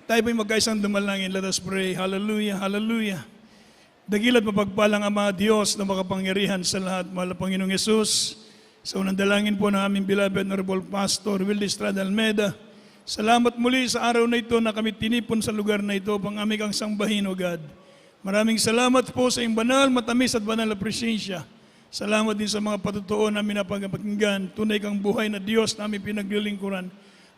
Tayo po'y magkaisang dumalangin. Let us pray. Hallelujah, hallelujah. Dakila't mapagpalang Ama Diyos na makapangyarihan sa lahat. Mahal na Panginoong Yesus, sa unang dalangin po ng aming beloved Honorable Pastor Willie Estrada Almeida, salamat muli sa araw na ito na kami tinipon sa lugar na ito pang aming kang sangbahin, O God. Maraming salamat po sa iyong banal, matamis at banal na presensya. Salamat din sa mga patutuo namin na pagpakinggan. Tunay kang buhay na Diyos na aming pinaglilingkuran.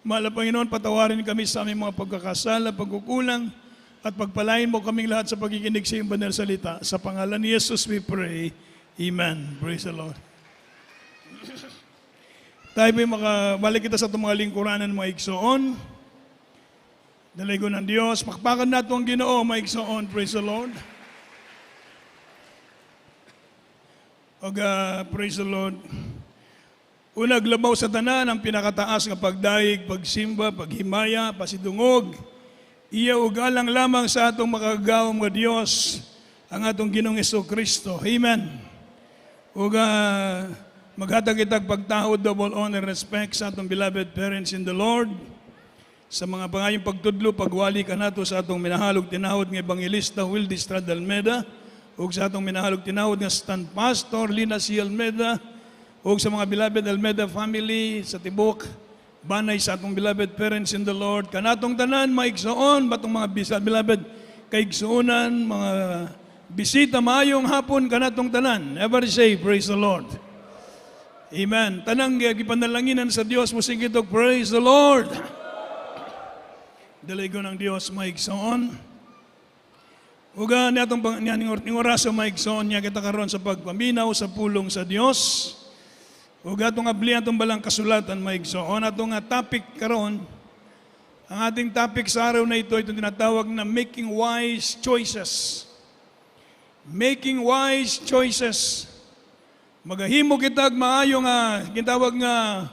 Mahal na Panginoon, patawarin kami sa aming mga pagkakasala, pagkukulang, at pagpalain mo kaming lahat sa pagkikinig sa iyong banal salita. Sa pangalan ni Jesus we pray. Amen. Praise the Lord. Tayo po'y makabalik kita sa itong mga lingkuranan mga igsoon. Daligo ng Diyos. Makpakan nato ang Ginoo mga igsoon. Praise the Lord. Praise the Lord. Unag labaw sa tanan ang pinakataas nga pagdaig, pagsimba, paghimaya, pasidungog. Iya ugalang lamang sa atong makagawang nga Dios, ang atong Ginoong Jesucristo. Amen. Maghatag itag pagtahod, double honor, respect sa atong beloved parents in the Lord. Sa mga pangayong pagtudlo, pagwali ka nato sa atong minahalog tinahod nga Evangelista Wildy Estrada Almeida, ug sa atong minahalog tinahod nga Stand Pastor Lina C. Almeida, ug sa mga beloved Almeida family sa tibok, banay sa atong beloved parents in the Lord, kanatong tanan, maigsoon, batong mga beloved kaigsuunan, mga bisita, maayong hapon, kanatong tanan. Ever say, praise the Lord. Amen. Tanang gipanalanginan sa Dios, musigit og praise the Lord. Daligo ng Dios, maigsoon. Uga ni atong ning oraso maigsoon niya kita karon sa pagpaminaw sa pulong sa Dios. Ug atong ablihan atong balang kasulatan maigsoon atong topic karon. Ang ating topic sa araw na ito itong tinatawag na making wise choices. Making wise choices. Magahimo kitag maayo nga gitawag nga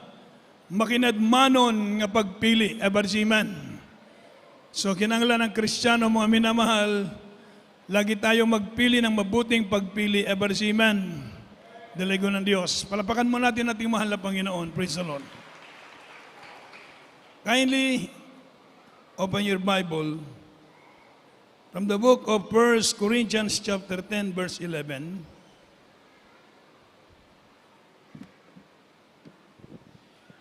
makinadmanon nga pagpili, abarsiman. So kinahanglan ng Kristiyano mga minamahal, lagi tayong magpili ng mabuting pagpili, abarsiman. Daligo ng Diyos. Palapakan mo natin ating mahal na Panginoon. Praise the Lord. Kindly open your Bible from the book of 1 Corinthians chapter 10 verse 11.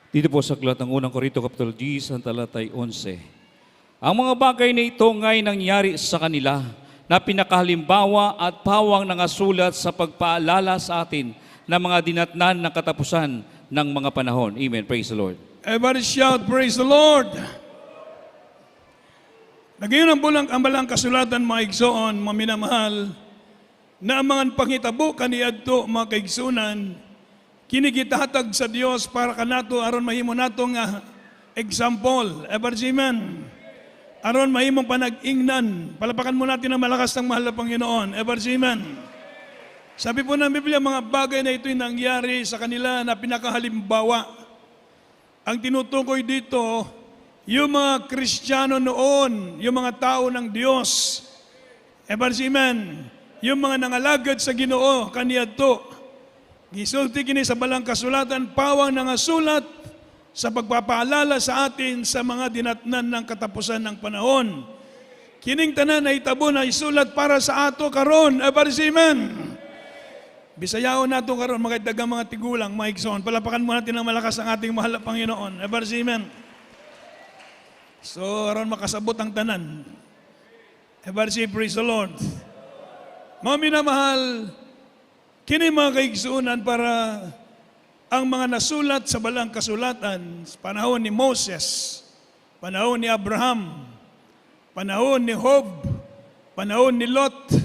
Dito po sa aklat ng unang Korinto Kapitul 10, ang talatay 11. Ang mga bagay na ito ngay nangyari sa kanila na pinakahalimbawa at pawang nangasulat sa pagpaalala sa atin ng mga dinatnan ng katapusan ng mga panahon. Amen. Praise the Lord. Everybody shout, praise the Lord. Nagayon ang balang kasulatan mga igsoon, mga minamahal, na ang mga pangitabo kaniadto mga kaigsunan, kinigitahatag sa Dios para kanato aron mahimo nato nga example. Eversiman. Aron mahimong panag-ingnan. Palapakan mo natin ang malakas ng mahal na Panginoon. Eversiman. Sabi po ng Biblia, mga bagay na ito'y nangyari sa kanila na pinakahalimbawa. Ang tinutukoy dito, yung mga Kristiyano noon, yung mga tao ng Diyos, Eversiman, yung mga nangalagad sa Ginoo, kaniadto, gisulti kini sa balang kasulatan, pawang nangasulat sa pagpapaalala sa atin sa mga dinatnan ng katapusan ng panahon. Kining tanan na itabo na isulat para sa ato karon, Eversiman. Bisayaon nato karon mga dagang mga tigulang, mga igsoon. Palapakan mo natin ang malakas ang ating mahal na Panginoon. Eversiman. So, aron makasabot ang tanan. Eversi, praise the Lord. Mga minamahal, kini mga kaigsuunan para ang mga nasulat sa balang kasulatan sa panahon ni Moses, panahon ni Abraham, panahon ni Job, panahon ni Lot,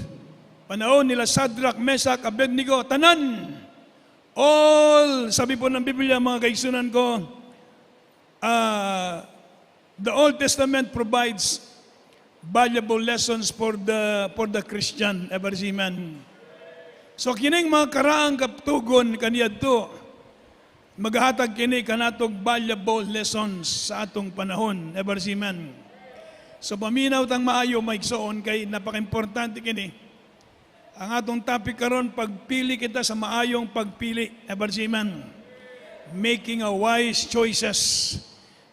panahon nila Shadrach, Meshach, Abednego, tanan. All, sabi po ng Biblia, mga kaigsunan ko, the Old Testament provides valuable lessons for the Christian, Eversiman. So kining mga karaang kaptugon kaniadto, maghatag kini kanatog valuable lessons sa atong panahon, Eversiman. So paminaw tang maayo maigsoon kay napaka-importante kini. Ang atong topic karon, pagpili kita sa maayong pagpili, Eversiman. Making a wise choices.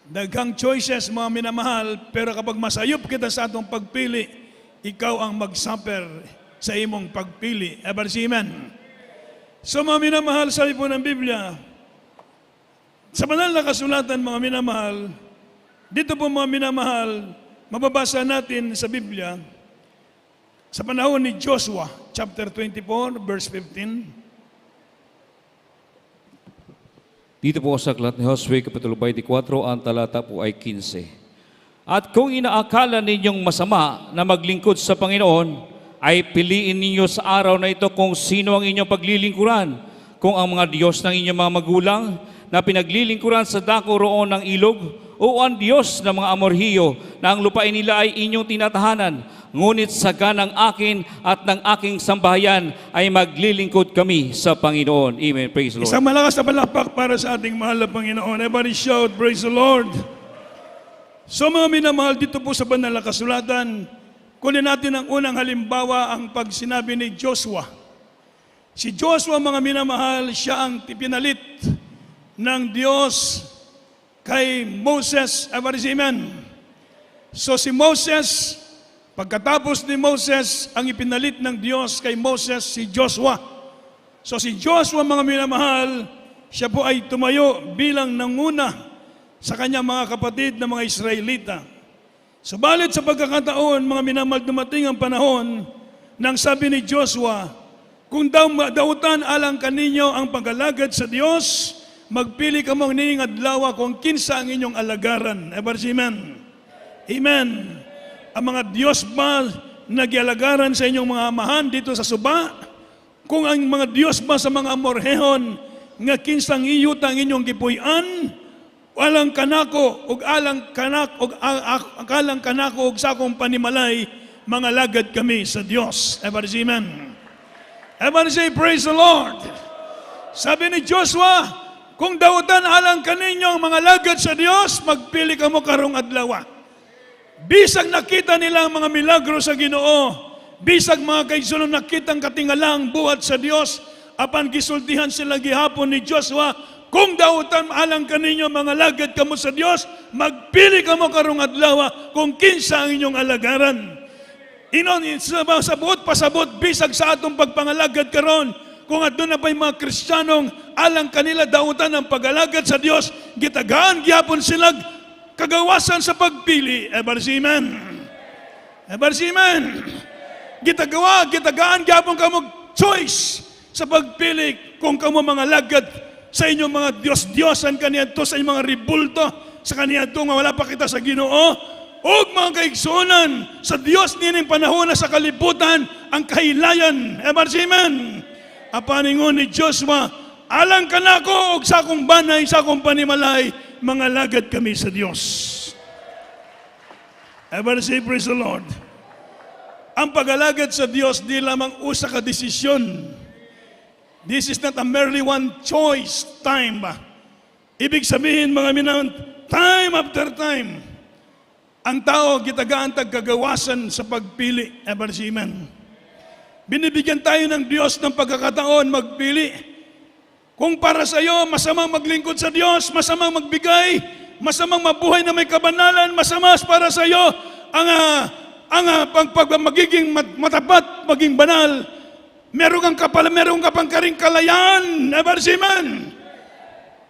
Daghang choices, mga minamahal, pero kapag masayop kita sa atong pagpili, ikaw ang mag-suffer sa imong pagpili. Ever see, amen? So mga minamahal, sabi po ng Biblia, sa banal na kasulatan, mga minamahal, dito po mga minamahal, mababasa natin sa Biblia, sa panahon ni Joshua, chapter 24, verse 15, Dito po sa aklat ni Josue, Kapitulo 24, ang talata po ay 15. At kung inaakala ninyong masama na maglingkod sa Panginoon, ay piliin ninyo sa araw na ito kung sino ang inyong paglilingkuran. Kung ang mga Diyos ng inyong mga magulang na pinaglilingkuran sa dako roon ng ilog, o ang Diyos ng mga Amorhiyo na ang lupain nila ay inyong tinatahanan. Ngunit sa ganang akin at ng aking sambahayan ay maglilingkod kami sa Panginoon. Amen. Praise the Lord. isang malakas na palakpak para sa ating mahal na Panginoon. Everybody shout, praise the Lord. So mga minamahal, dito po sa banal na kasulatan, kunin natin ang unang halimbawa, ang pagsinabi ni Joshua. Si Joshua, mga minamahal, siya ang pinalit ng Diyos kay Moses. Everybody say amen. So si Moses, pagkatapos ni Moses, ang ipinalit ng Diyos kay Moses, si Joshua. So si Joshua, mga minamahal, siya po ay tumayo bilang nanguna sa kanyang mga kapatid na mga Israelita. Subalit sa pagkakataon, mga minamahal, dumating ang panahon nang sabi ni Joshua, kung dautan alang kaninyo ang pag-alagad sa Diyos, magpili ka mong niing adlaw kung kinsa ang inyong alagaran. Amen. Amen. Ang mga Diyos ba nagyalagaran sa inyong mga amahan dito sa suba? Kung ang mga Diyos ba sa mga Amorhehon nga kinsang iyot ang inyong gipuy-an, alang kanako ug alang kanako ug sa akong panimalay, mga lagad kami sa Diyos. Amen. Everybody say, praise the Lord. Sabi ni Joshua, kung dautan alang kaninyo ang mga lagad sa Diyos, magpili ka mo karong adlaw. Bisag nakita nila ang mga milagro sa Ginoo, bisag mga kaigsunon nakitang katingalang buhat sa Diyos, apan gisultihan sila gihapon ni Joshua, kung dautan alang kaninyo mga lagad kamo sa Diyos, magpili ka mo karong adlaw kung kinsa ang inyong alagaran. Sa buot pasabot, bisag sa atong pagpangalagad karon, kung adto na pa'y mga Kristiyanong alang kanila dautan ng pag-alagad sa Diyos, gitagaan gyapon sila kagawasan sa pagpili. Amen. Gitagaan gyapon kamo choice sa pagpili kung kamo mga lagad sa inyong mga Diyos-Diyosan kaniadto, sa inyong mga ribulto sa kaniadto nga wala pa kita sa Ginoo. Og mga kaigsunan sa Diyos nining panahon na sa kalibutan ang kahilayan. Amen. Apaningon ni Joshua, alang kanako og sa akong banay, sa akong panimalay, mga lagad kami sa Diyos. Everybody say, praise the Lord. Ang pag-alagad sa Diyos, di lamang usa ka desisyon. This is not a merely one choice time. Ibig sabihin, mga minamahal, time after time, ang tao gitagaan kagawasan sa pagpili. Amen. Binibigyan tayo ng Diyos ng pagkakataon magpili. Kung para sa iyo, masamang maglingkod sa Diyos, masamang magbigay, masamang mabuhay na may kabanalan, masama para sa iyo ang magiging matapat, maging banal. Meron ka pang karing kalayaan. Amen.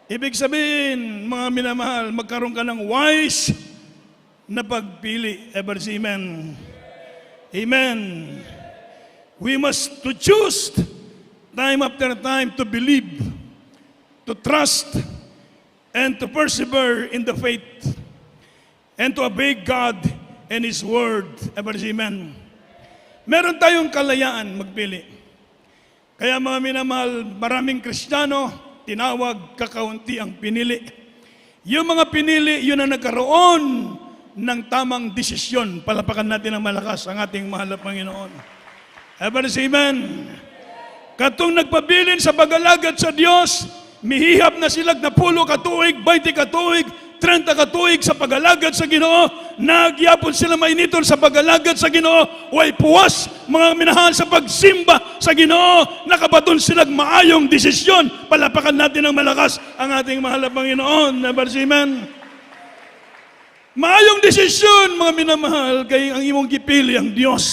Ibig sabihin, mga minamahal, magkaroon ka ng wise na pagpili. Amen. Amen. We must to choose time after time to believe, to trust, and to persevere in the faith, and to obey God and His Word. Amen. Meron tayong kalayaan magpili. Kaya mga minamahal, maraming Kristiyano, tinawag kakaunti ang pinili. Yung mga pinili, yun ang nagkaroon ng tamang desisyon. Palapakan natin ng malakas ang ating mahal na Panginoon. Amen. Katong nagpabilin sa pag-alagad sa Diyos, mihihap na sila na 10 katuig, 20 katuig, 30 katuig sa pag-alagad sa Ginoo. Nagyapon sila mainiton sa pag-alagad sa Ginoo. Way puwas, mga minahal, sa pagsimba sa Ginoo. Nakabaton sila maayong desisyon. Palapakan natin ng malakas ang ating mahal na Panginoon. Amen. Maayong desisyon, mga minamahal, kay ang imong gipili ang Dios.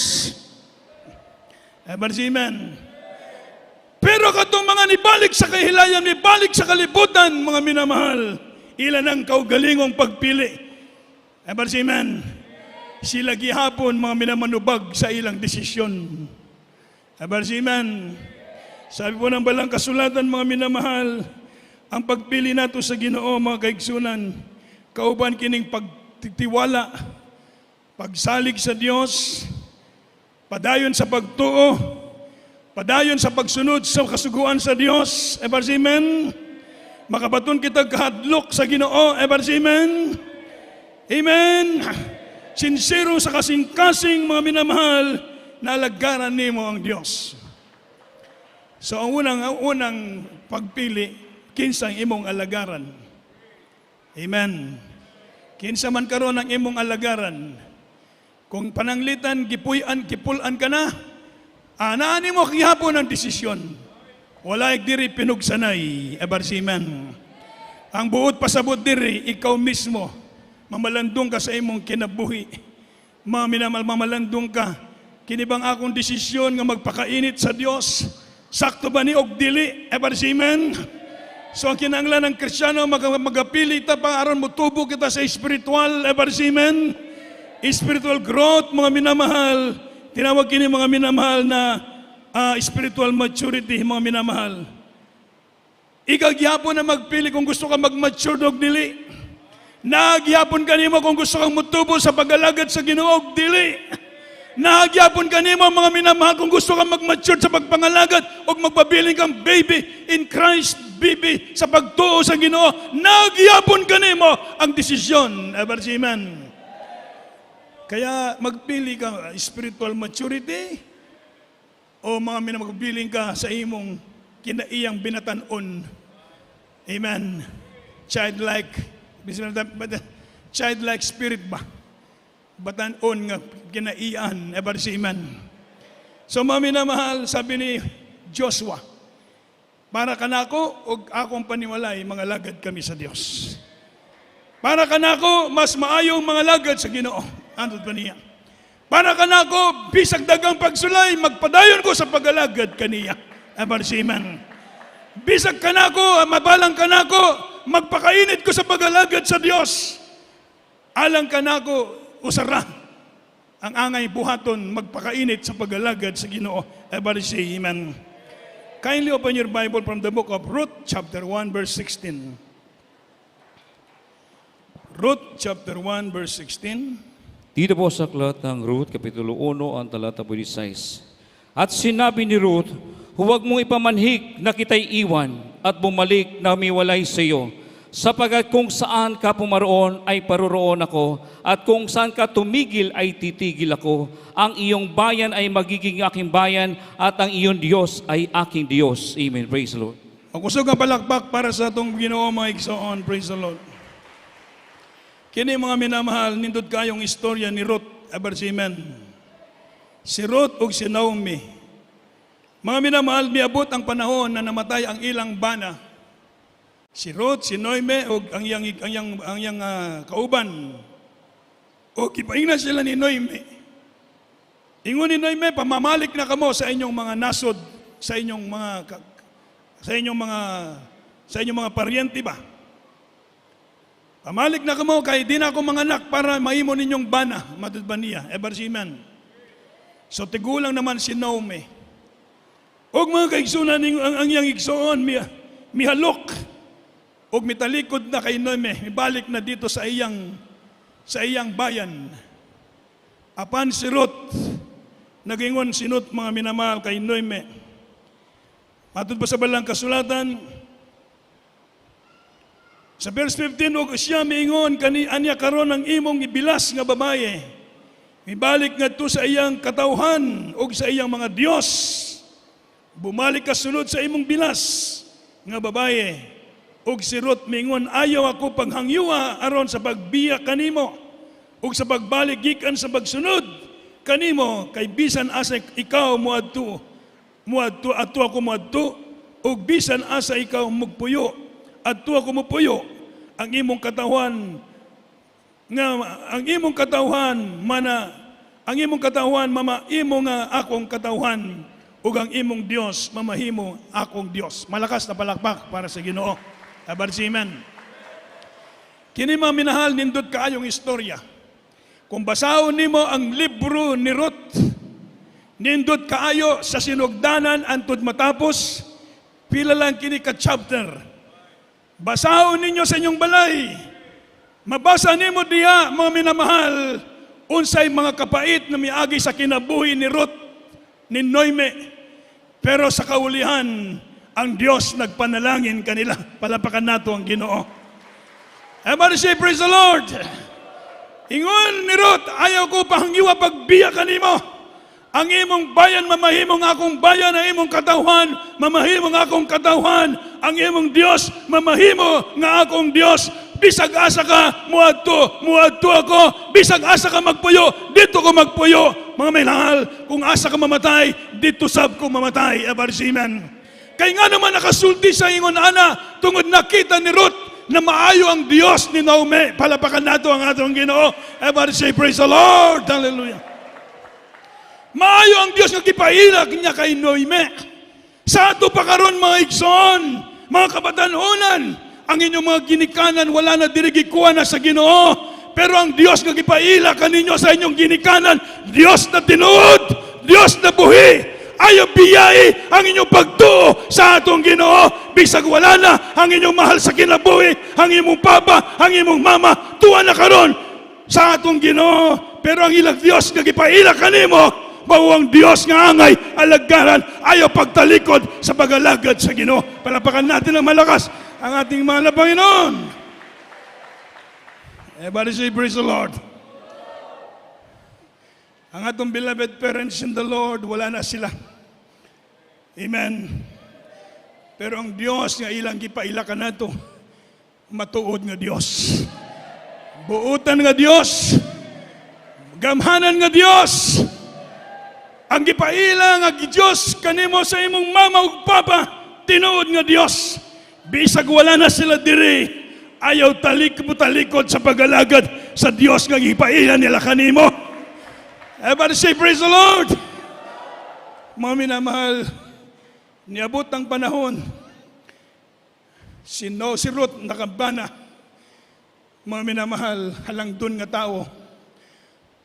Amen. Pero katong mga nibalik sa kahilayan, nibalik sa kalibutan, mga minamahal, ilan ang kaugalingong pagpili. Amen. Sila gihapon, mga minamanubag sa ilang desisyon. Amen. Sabi po ng balang kasulatan, mga minamahal, ang pagpili nato sa Ginoo, mga kaigsunan, kauban kining pagtitiwala, pagsalig sa Dios, padayon sa pagtuo, padayon sa pagsunod sa kasuguan sa Dios. Amen. Makabaton kita kahadlok sa Ginoo. Amen. Amen. Sincero sa kasing-kasing, mga minamahal, na alagaran nimo ang Dios. So ang unang pagpili, kinsa ang imong alagaran. Amen. Kinsa man karon ang imong alagaran. Kung pananglitan, kipulan ka na, anaan mo kihapon ang desisyon. Wala diri pinugsanay. Amen. Ang buot pasabot diri, ikaw mismo, mamalandong ka sa imong kinabuhi. Mamalandong ka, kinibang akong desisyon nga magpakainit sa Dios. Sakto ba ni og dili? Amen. So ang kinahanglan ng Kristiyano, magapili ta pa aron motubo kita sa spiritual. Amen. Spiritual growth, mga minamahal. Tinawag kini mga minamahal na spiritual maturity, mga minamahal. Ikagyapon na magpili kung gusto ka mag-mature og dili. Nagyapon kanimo kung gusto kang mutubo sa pag-alagad sa Ginoo og dili. Nagyapon kanimo, mga minamahal, kung gusto kang mag-mature sa pagpangalagad o magpabiling kang baby in Christ, baby sa pagtuo sa Ginoo. Nagyapon kanimo ang desisyon. Amen. Kaya magpili ka spiritual maturity o mga minamagpiling ka sa imong kinaiyang binatanon. Amen. Childlike spirit ba? Batanon nga kinaiyan. Amen. So mga minamahal, sabi ni Joshua, para kanako og akong paniwalay, mga lagad kami sa Dios. Para kanako, mas maayong mga lagad sa Ginoo. Ano pa niya? Para kanako, bisag dagang pagsulay, magpadayon ko sa pag-alagad kaniya. Amen. Bisag kanako, mabalang kanako, magpakainit ko sa pag-alagad sa Dios. Alang kanako, usara ang angay buhaton, magpakainit sa pag-alagad sa Ginoo. Amen. Kindly open your Bible from the book of Ruth, chapter 1, verse 16. Ruth, chapter 1, verse 16. Dito po sa aklat ng Ruth, Kapitulo 1, ang talata 16. At sinabi ni Ruth, huwag mong ipamanhik na kita'y iwan at bumalik na miwalay sa iyo, sapagat kung saan ka pumaroon ay paroroon ako, at kung saan ka tumigil ay titigil ako. Ang iyong bayan ay magiging aking bayan, at ang iyong Diyos ay aking Diyos. Amen. Praise the Lord. Ang kusog ang palakpak para sa itong Ginoo, mga igsoon. Praise the Lord. Kini mga minamahal, nindot kayong istorya ni Ruth. Amen. Si Ruth o si Naomi. Mga minamahal, miabot ang panahon na namatay ang ilang bana. Si Ruth, si Naomi, o ang iyang kauban. O kipaingnan sila ni Naomi. Ingon ni Naomi, pamamalik na kamo sa inyong mga nasod, sa inyong mga paryente ba? Pamalik na kamo kay di na ako manganak para mahimo ninyong bana, matod ba niya? Amen. So tigulang naman si Naomi. Og mga kaigsunan ang iyang igsoon mihalok og mitalikod na kay Naomi, mibalik na dito sa iyang bayan. Apan si Ruth nagingon sinut, mga minamahal, kay Naomi. Matod ba sa balang kasulatan? Sa verse 15, og siya miingon anya karon ang imong ibilas nga babaye. Mibalik ngadto sa iyang katawhan og sa iyang mga Dios. Bumalik ka sulod sa imong bilas nga babaye. Og si Ruth miingon, ayaw ako paghangyuha aron sa pagbiya kanimo og sa pagbalik gikan sa pagsunod kanimo, kay bisan asa ikaw moadto ako moadto, og bisan asa ikaw magpuyo adto ako mopuyo, ang imong katawhan nga ang imong katawhan ang imong katawhan mamaimo nga akong katawhan ug ang imong Dios mamahimo akong Dios. Malakas na palakpak para sa Ginoo. Amen. Kini mga minahal, nindot kaayong istorya. Kung basahon nimo ang libro ni Ruth, nindot kaayo sa sinugdanan antud matapos, pila lang kini ka chapter. Basahon ninyo sa inyong balay. Mabasa nimo diha, mga minamahal, unsay mga kapait na miagi sa kinabuhi ni Ruth, ni Noemi. Pero sa kaulihan, ang Diyos nagpanalangin kanila. Palapakan nato ang Ginoo. Everybody say, praise the Lord. Ingon ni Ruth, ayaw ko pahanggiwa pagbiya kanimo. Ang imong bayan, mamahimong akong bayan, ang imong katawhan, mamahimong akong katawhan. Ang imong Diyos, mamahimo nga akong Diyos. Bisag asa ka, muadto ako. Bisag asa ka magpuyo, dito ko magpuyo. Mga minahal, kung asa ka mamatay, dito sab ko mamatay. Amen. Kaya nga naman nakasulti sa ingon ana, tungod nakita ni Ruth na maayo ang Diyos ni Naomi. Palapakan nato ang atong Ginoo. Everybody say, praise the Lord. Hallelujah. Maayo ang Diyos nga gipailak niya kay Naomi. Sa ato pa karon mga igsoon, mga kabatanunan, ang inyong mga ginikanan wala na dirigikuha na sa Ginoo. Pero ang Diyos nga gipaila kaninyo sa inyong ginikanan, Diyos na tinuod, Diyos na buhi, ayaw biyai ang inyong pagtuo sa atong Ginoo. Bisag wala na ang inyong mahal sa kinabuhi, ang imong papa, ang imong mama, tuwa na karon sa atong Ginoo. Pero ang ilang Diyos nga gipaila kanimo, mao ang Diyos nga angay alagaran, ayaw pagtalikod sa pagalagad sa Ginoo. Palapakan natin ang malakas ang ating mahal na Panginoon. Everybody say, praise the Lord. Ang atong beloved parents in the Lord, wala na sila. Amen. Pero ang Diyos nga ilang gipailakan nato, matuod nga Diyos. Buutan nga Diyos. Gamhanan nga Diyos. Ang gipaila nga Diyos kanimo sa imong mama ug papa, tinuod nga Diyos. Bisag wala na sila diri, ayaw talikod sa pagalagad sa Diyos nga gipaila nila kanimo. Everybody say, praise the Lord. Mga minamahal, niabot ang panahon, si Ruth nakabana. Mga minamahal, halangdon nga tao,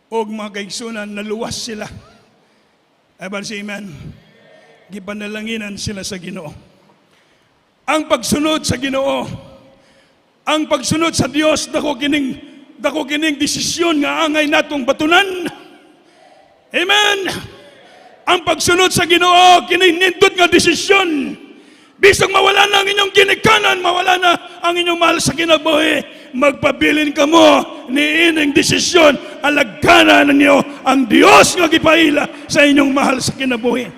o mga kaigsunan, naluwas sila. Everybody say, amen. Gipanalanginan sila sa Ginoo. Ang pagsunod sa Ginoo, ang pagsunod sa Dios, dako kining desisyon nga angay natong batunan. Amen. Ang pagsunod sa Ginoo, kining nindot nga desisyon. Bisag mawala na ang inyong ginikanan, mawala na ang inyong mahal sa kinabuhi, magpabilin ka mo ni ining desisyon, alagkanan ninyo ang Dios nga gipaila sa inyong mahal sa kinabuhi.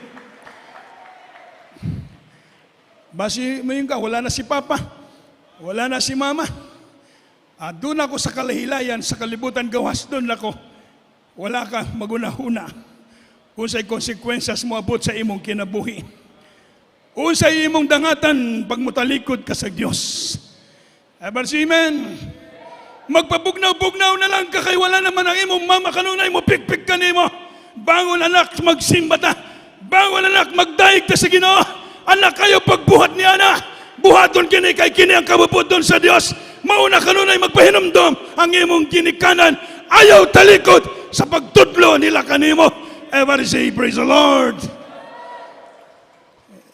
Basi mayon ka, wala na si Papa, wala na si Mama. Doon ako sa kalahilayan, sa kalibutan gawas, doon ako. Wala ka magunahuna. Unsay konsekwensas mo abot sa imong kinabuhi. Unsay imong dangatan pag mutalikod ka sa Dios. Amen. Magpabugnaw-bugnaw na lang ka kay wala naman ang imong mama kanunay mo pikpik kanimo. Bangon anak, magsimba ta. Bangon anak, magdaig ta sa Ginoo. Anak kayo pagbuhat ni ana. Buhaton kini kay kini ang kabubuton sa Dios. Mauna kanunay magpahinumdom ang imong ginikanan. Ayaw talikod sa pagtudlo nila kanimo. Everybody say, praise the Lord.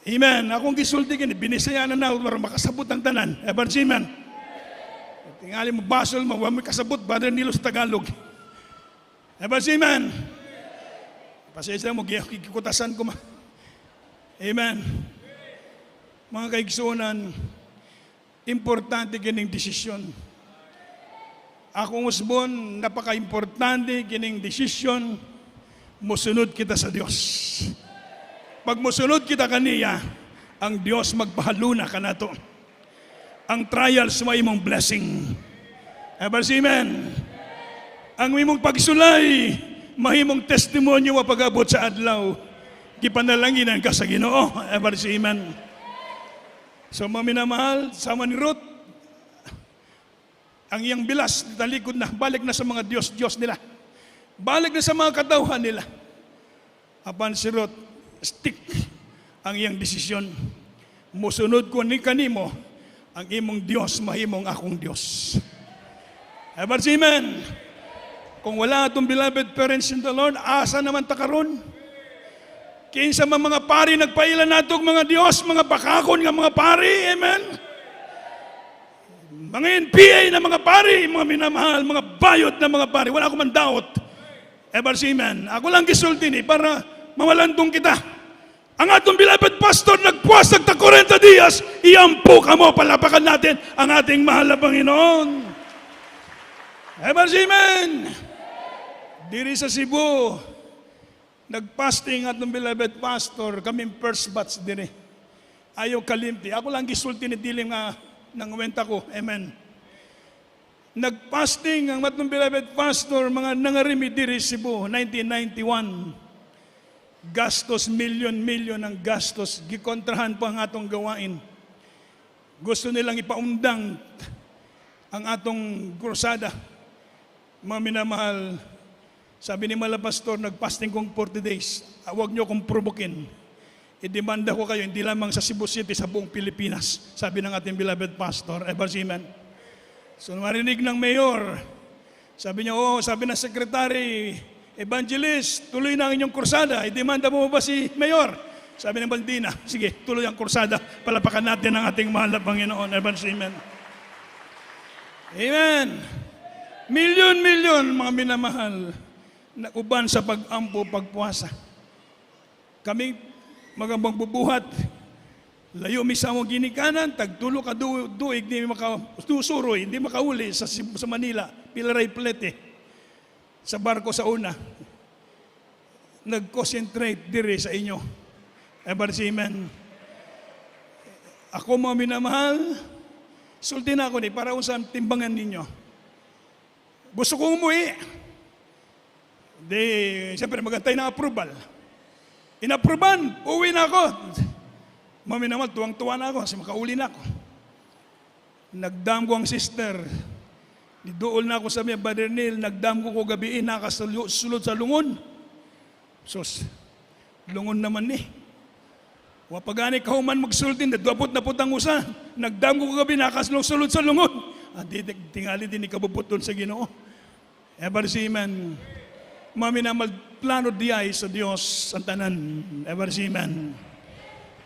Amen. Akong gisulti kini, binisaya na para makasabot ang tanan. Everybody say, amen. Tingali mo basol, mawami kasabot, brother nilo sa Tagalog. Everybody say, amen. Pasensya mo, kikutasan ko ma. Amen. Mga kaigsunan, importante kining desisyon. Akong usbon, napaka-importante kining desisyon, musunod kita sa Diyos. Pag musunod kita kaniya, ang Diyos magpahaluna ka na to. Ang trials mo imong blessing. Amen. Ang imong pagsulay, mahimong testimonyo wa pag-abot sa adlaw. Gipanalanginan ka sa Ginoo. Amen. So, mga minamahal, sama ni Ruth, ang iyang bilas, talikod na, balik na sa mga Diyos nila. Balik na sa mga katauhan nila. Apan sirot, stick ang iyang desisyon. Musunod ko ni kanimo, ang imong Diyos, mahimong akong Diyos. Ever amen. Kung wala itong beloved parents in the Lord, asa naman takaron? Kinsa mga pari nagpailan natong mga Diyos, mga bakakon nga mga pari, amen? Mga NPA na mga pari, mga minamahal, mga bayot na mga pari, wala akong mandaot. Ever amen. Ako lang gisulti ni para mawalandong kita. Ang atong beloved pastor nagpuas ng 40 dias, iampo ka mo, palapakan natin ang ating mahal na Panginoon. Ever amen. Diri sa Cebu, nagpasting atong beloved pastor, kaming first batch diri. Ayaw kalimti. Ako lang gisulti ni dilim nga ng wenta ko. Amen. Nagpasting ang atong beloved pastor, mga nangarimi diri Cebu, 1991. Gastos, milyon ang gastos. Gikontrahan pa ang atong gawain. Gusto nilang ipaundang ang atong krusada. Mga minamahal, sabi ni Mala Pastor, nagpasting kong 40 days. Huwag niyo akong provokin. I-demanda ko kayo, hindi lamang sa Cebu City, sa buong Pilipinas. Sabi ng ating beloved pastor, Ever Seaman. So marinig ng mayor, sabi niya, sabi ng secretary, evangelist, tuloy na ang inyong kursada. I-demanda mo ba si mayor? Sabi ng Baldina, sige, tuloy ang kursada. Palapakan natin ang ating mahal na Panginoon. Ever Seaman. Amen. Milyon, mga minamahal, na uban sa pag-ampo, pagpuasa. Kami magambang bubuhat, layo misa mo ginikanan, tagtulo ka duig, hindi makadusuroy, hindi makauli sa Manila, Pilaray Plete, sa barko sa una. Nag-concentrate dire sa inyo. Ever amen. Ako mga minamahal, sulti na ako ni, para usang timbangan ninyo. Gusto kong umuwi. Siyempre magantay ng approval. Inapprovan, uwi na ako. Mami naman, tuwang-tuwa na ako kasi makauli na ako. Nagdam ko ang sister. Nidool na ako sa mga Brother Neil, nagdam ko gabiin, nakasulod sa lungon. Sus, lungon naman ni. Wapagani kahuman magsultin, nadwapot na putang usa. Nagdam ko gabi, nakasulod sa lungon. Tingali din ikabubuton sa Ginoo. Ever amen. Mami na plano diay sa Diyos ang tanan. Ever amen.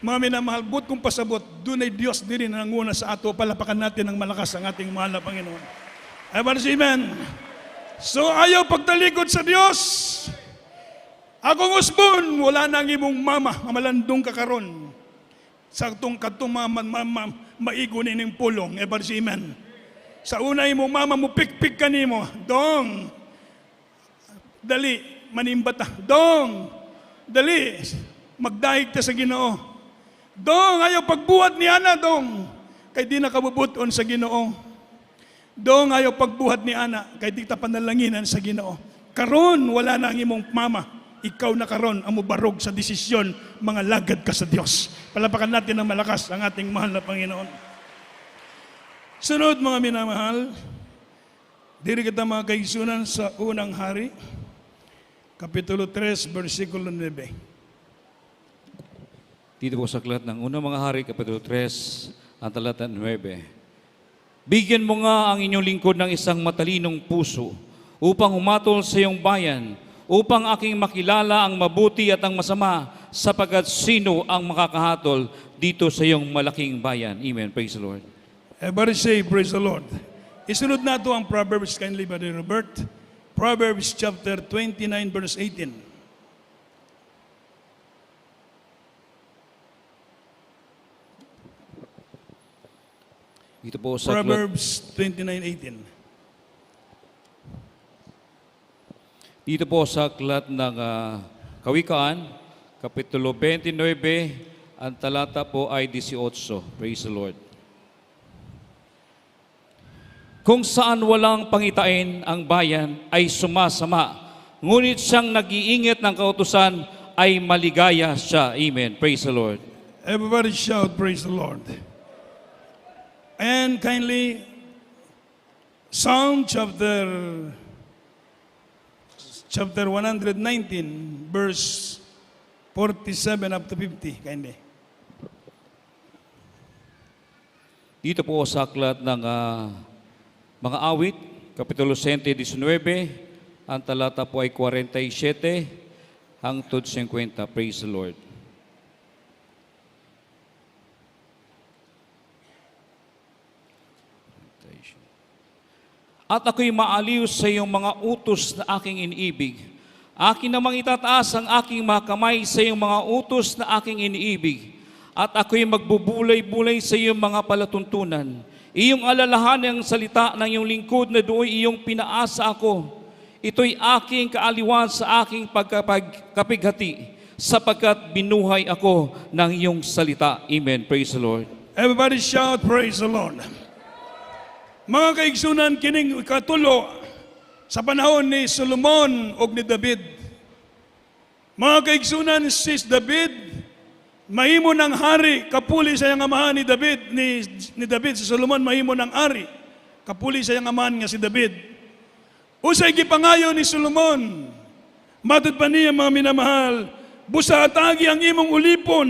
Mami na mahal, but kung pasabot, doon ay Diyos din nanguna sa ato, palapakan natin ng malakas ang ating mahal na Panginoon. Ever amen. So ayaw pagtalikod sa Diyos. Akong usbon, wala nang imong mama, malandong kakaron. Sa itong maigo nining pulong. Ever amen. Sa una imong mama mo, pikpik ka nimo. Dong, dali, manimbata. Dong, dali, magdahig ta sa Ginoo. Dong, ayaw pagbuhat ni Ana, dong. Kay di nakabubuton sa Ginoo. Dong, ayaw pagbuhat ni Ana, kay di ta panalanginan sa Ginoo. Karon, wala na ang imong mama. Ikaw na karon ang mubarog sa desisyon, mga lagad ka sa Diyos. Palapakan natin ng malakas ang ating mahal na Panginoon. Sunod mga minamahal, diri kita mga kaigsunan sa unang hari, Kapitulo 3, versikulo 9. Dito po sa aklat ng unang mga hari, Kapitulo 3, ang talata 9. Bigyan mo nga ang inyong lingkod ng isang matalinong puso upang humatol sa iyong bayan, upang aking makilala ang mabuti at ang masama, sapagkat sino ang makakahatol dito sa iyong malaking bayan. Amen. Praise the Lord. Everybody say, praise the Lord. Isunod na ito ang Proverbs, kindly by Robert. Proverbs chapter 29, verse 18. Dito po sa Proverbs 29:18. Dito po sa aklat ng Kawikaan, Kapitulo 29, ang talata po ay 18. Praise the Lord. Kung saan walang pangitain ang bayan ay sumasama, ngunit siyang nag-iingat ng kautusan ay maligaya siya. Amen. Praise the Lord. Everybody shout, praise the Lord. And kindly Psalm chapter 119, verse 47 up to 50. Kindly. Dito po sa aklat ng mga awit, Kapitulo 119, ang talata po ay 47 hangtod 50. Praise the Lord. At ako'y maaliw sa iyong mga utos na aking iniibig. Akin namang itataas ang aking mga kamay sa iyong mga utos na aking iniibig. At ako'y magbubulay-bulay sa iyong mga palatuntunan. Iyong alalahan ang salita ng iyong lingkod na doon iyong pinaasa ako. Ito'y aking kaaliwan sa aking pagkapighati, sapagkat binuhay ako ng iyong salita. Amen. Praise the Lord. Everybody shout, praise the Lord. Mga kaigsunan, kining katulo sa panahon ni Solomon o ni David. Mga kaigsunan, si David, mahimo ng hari, kapuli sa iyang amahan ni David, ni David, si Solomon, mahimo ng hari, kapuli sa iyang amahan nga si David. Usay gipangayo ni Solomon, matod pa niya mga minamahal, busa atagi ang imong ulipon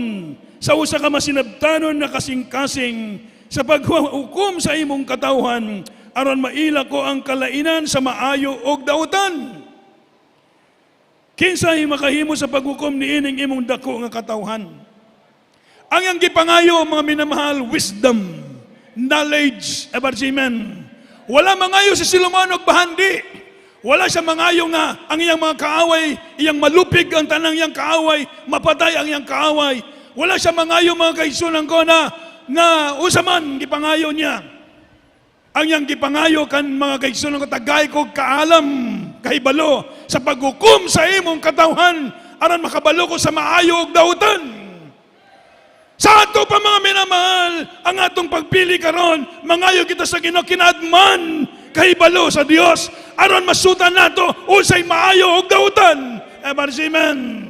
sa usa ka masinabtanon na kasing-kasing sa paghukom sa imong katawhan, aron maila ko ang kalainan sa maayo og dautan. Kinsay makahimo sa paghukom niining imong dako nga katawhan. Ang iyang gipangayo, mga minamahal, wisdom, knowledge, amen. Wala mangayo si Solomon og bahandi. Wala siya mangayo nga ang iyang mga kaaway, iyang malupig ang tanang iyang kaaway, mapatay ang iyang kaaway. Wala siya mangayo, mga kaigsunan ko, na usaman gipangayo niya. Ang iyang gipangayo kan mga kaigsunan ko, tagay ko kaalam, kahibalo, sa paghukom sa imong katawhan, aron makabalo ko sa maayo og dautan. Sa ato pa mga minamahal, ang atong pagpili karon, mangayo kita sa Ginoo, kinadman, kahibalo sa Dios, aron masutan nato usay maayo og dautan. Amen.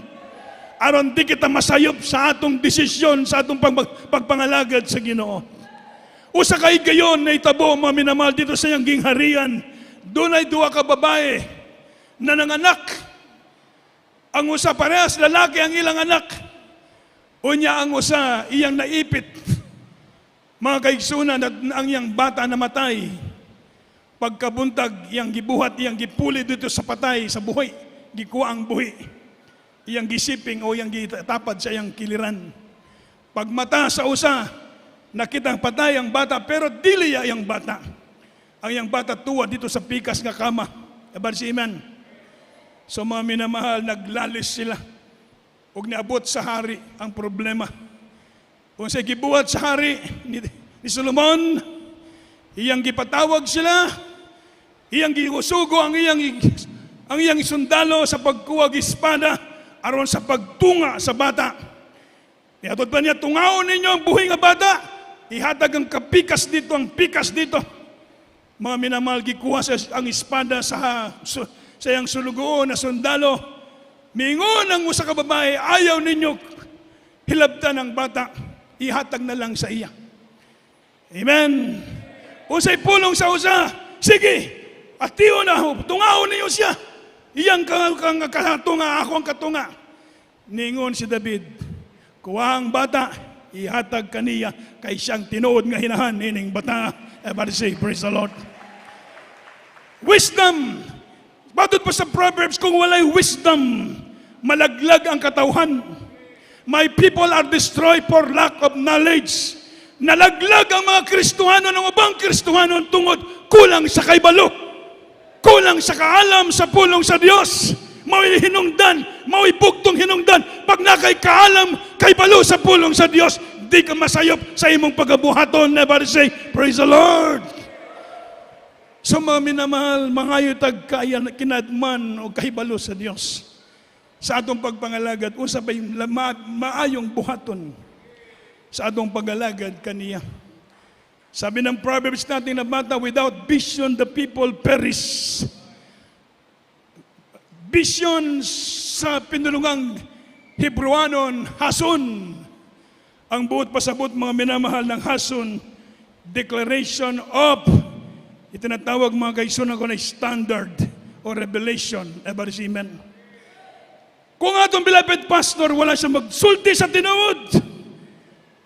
Aron di kita masayop sa atong desisyon, sa atong pagpangalagad sa Ginoo. Usa kay gayon na itabo, mga minamahal, dito sa iyang gingharian, doon ay duwa ka babae na nanganak. Ang usa parehas lalaki ang ilang anak. Unya ang usa iyang naipit. Mga kaigsunan, at ang iyang bata namatay. Pagkabuntag, iyang gibuhat, iyang gipuli dito sa patay, sa buhay. Gikuha ang buhi. Iyang gisiping o iyang gitapad sa iyang kiliran. Pagmata sa usa, nakitang patay ang bata, pero dili iyang bata. Ang iyang bata tuwa dito sa pikas nga kama. Amen. So mga minamahal, naglalis sila. Ug niabot sa hari ang problema. Kung sa gibuhat sa hari ni Solomon, iyang gipatawag sila, iyang giusugo ang iyang sundalo sa pagkuwag espada aron sa pagtunga sa bata. Niatod pa niya, tungaon ninyo ang buhay nga bata, ihatag ang kapikas dito, ang pikas dito. Mga minamahal, gikuha ang espada sa iyang sulugoon na sundalo. Mingon ang usa ka babae, ayaw ninyo hilabtan ang bata, ihatag na lang sa iya. Amen. Usay pulong sa usa, sige, atiyo na, tungaon ninyo siya. Iyang katunga, ako ang katunga. Ningon si David, kuha ang bata, ihatag kaniya, kay siyang tinuod nga hinahan ining bata. Everybody say, praise the Lord. Wisdom. Batod pa sa Proverbs, kung walay wisdom, malaglag ang katawhan. My people are destroyed for lack of knowledge. Nalaglag ang mga Kristohano ng ubang Kristohano tungod kulang sa kaibalo. Kulang sa kaalam sa pulong sa Diyos. Mao'y hinungdan, mao'y bugtong hinungdan. Pag nakay kaalam, kay balo sa pulong sa Diyos, di ka masayop sa imong pagabuhaton. Never say, praise the Lord. So mga minamahal, mangayo tag kinadman o kahibalo sa Diyos. Sa atong pagpangalagad, usap ay maayong buhaton sa atong pagalagad kaniya. Sabi ng Proverbs natin na bata, without vision, the people perish. Vision sa pinulungang Hebrewanon, hason. Ang buot pasabot, mga minamahal, ng hason, declaration of Itinatawag mga kaigsunan ko na standard o revelation. Ever see, amen. Kung atong beloved pastor, wala siya magsulti sa tinuod,